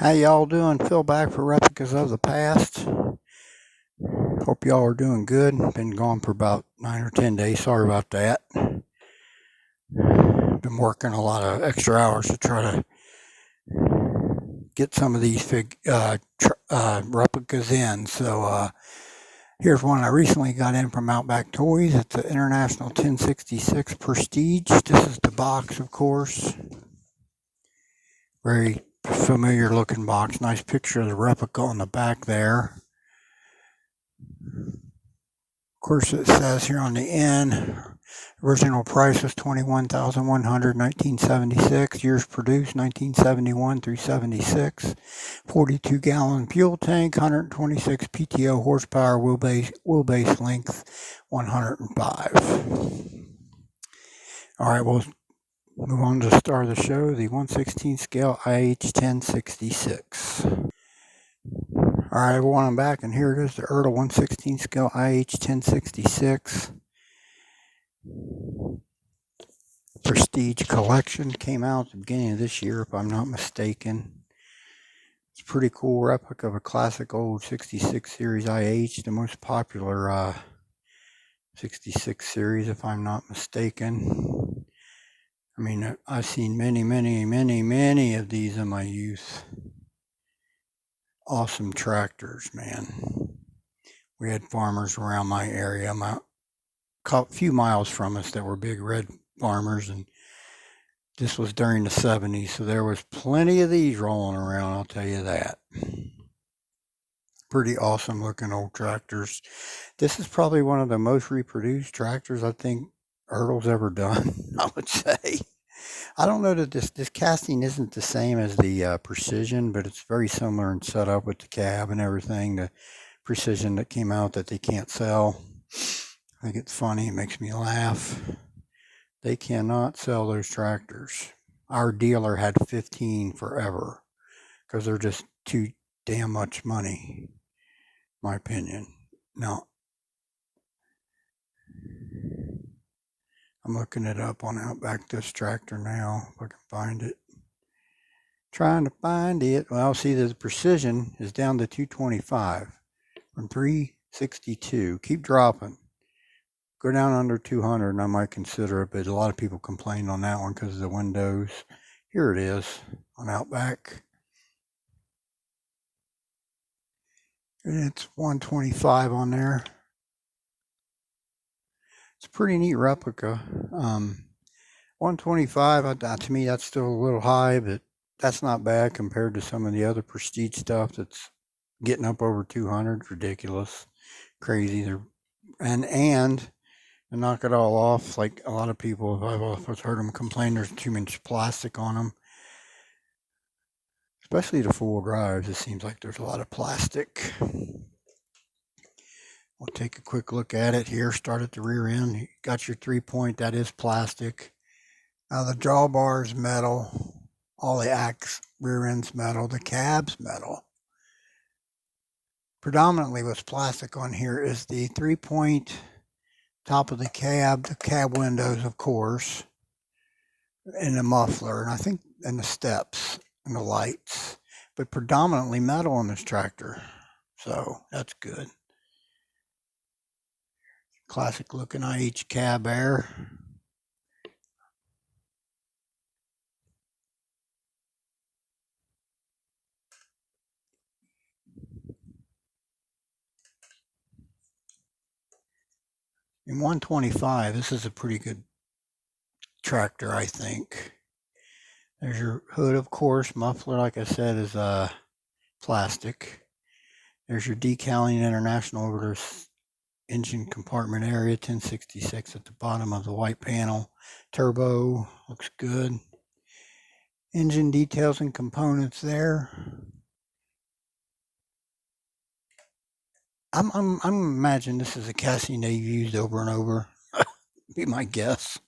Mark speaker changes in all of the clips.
Speaker 1: How y'all doing? Phil back for replicas of the past. Hope y'all are doing good. Been gone for about 9 or 10 days. Sorry about that. Been working a lot of extra hours to try to get some of these replicas in. So here's one I recently got in from Outback Toys. It's an International 1066 Prestige. This is the box, of course. Very familiar looking box. Nice picture of the replica on the back there. Of course, it says here on the end, original price was $21,100, 1976. Years produced, 1971 through 76. 42-gallon fuel tank, 126 PTO horsepower, wheelbase length 105. All right, we'll move on to the star of the show, the 1/16 scale IH 1066. All right, everyone, I'm back, and here it is, the Ertl 1/16 scale IH 1066 Prestige Collection. Came out at the beginning of this year, if I'm not mistaken. It's a pretty cool replica of a classic old 66 series IH, the most popular 66 series, if I'm not mistaken. I mean, I've seen many of these in my youth. Awesome tractors, man. We had farmers around my area, a few miles from us, that were big red farmers, and this was during the 70s, so there was plenty of these rolling around, I'll tell you that. Pretty awesome looking old tractors. This is probably one of the most reproduced tractors I think Ertl's ever done, I would say. I don't know that this casting isn't the same as the Precision, but it's very similar in setup with the cab and everything. The Precision that came out that they can't sell. I think it's funny. It makes me laugh. They cannot sell those tractors. Our dealer had 15 forever because they're just too damn much money, in my opinion. Now, I'm looking it up on Outback, this tractor now, if I can find it. Trying to find it. Well, see, the Precision is down to 225 from 362. Keep dropping. Go down under 200 and I might consider it, but a lot of people complained on that one because of the windows. Here it is on Outback. And it's 125 on there. It's a pretty neat replica. 125, to me, that's still a little high, but that's not bad compared to some of the other Prestige stuff that's getting up over 200. Ridiculous, crazy. And to knock it all off, like a lot of people, I've heard them complain there's too much plastic on them, especially the four-wheel drives. It seems like there's a lot of plastic. We'll take a quick look at it here. Start at the rear end. You got your 3-point, that is plastic. Now the drawbar is metal. All the rear end's metal. The cab's metal. Predominantly what's plastic on here is the 3-point top of the cab windows, of course, and the muffler, and I think, and the steps and the lights, but predominantly metal on this tractor. So that's good. Classic looking IH cab air. In 125, this is a pretty good tractor, I think. There's your hood, of course. Muffler, like I said, is plastic. There's your decaling International over the engine compartment area, 1066 at the bottom of the white panel. Turbo, looks good. Engine details and components there. I'm imagining this is a casting they've used over and over. Be my guess.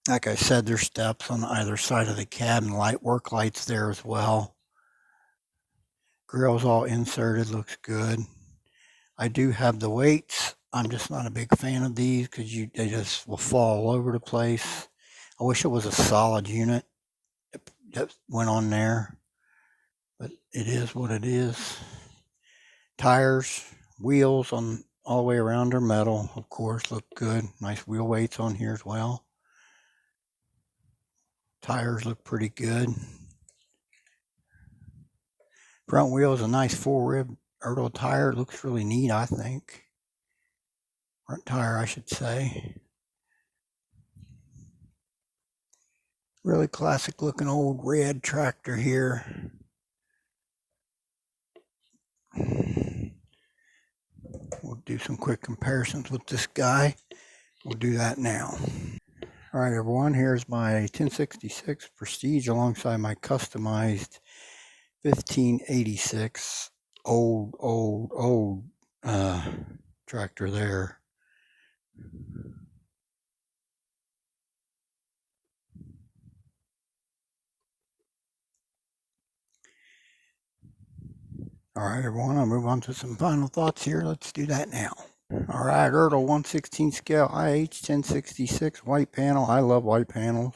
Speaker 1: Like I said, there's steps on either side of the cab and work lights there as well. Grill's all inserted, looks good. I do have the weights. I'm just not a big fan of these because they just will fall all over the place. I wish it was a solid unit. that went on there, but it is what it is. Tires, wheels on all the way around are metal, of course, look good. Nice wheel weights on here as well. Tires look pretty good. Front wheel is a nice full rib Ertl tire. It looks really neat, I think. Front tire, I should say. Really classic looking old red tractor here. We'll do some quick comparisons with this guy. We'll do that now. All right, everyone, here's my 1066 Prestige alongside my customized 1586 old tractor there. All right, everyone, I'll move on to some final thoughts here. Let's do that now. All right, Ertl 1/16 scale IH 1066 white panel. I love white panels.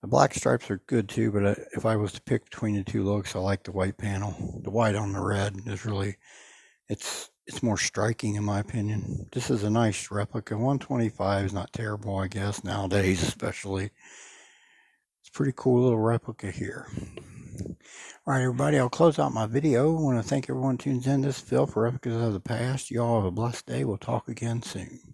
Speaker 1: The black stripes are good too, but if I was to pick between the two looks, I like the white panel. The white on the red is really, it's more striking in my opinion. This is a nice replica. 125 is not terrible, I guess, nowadays especially. It's a pretty cool little replica here. All right, everybody, I'll close out my video. I want to thank everyone who tunes in. This is Phil for Replicas of the Past. You all have a blessed day. We'll talk again soon.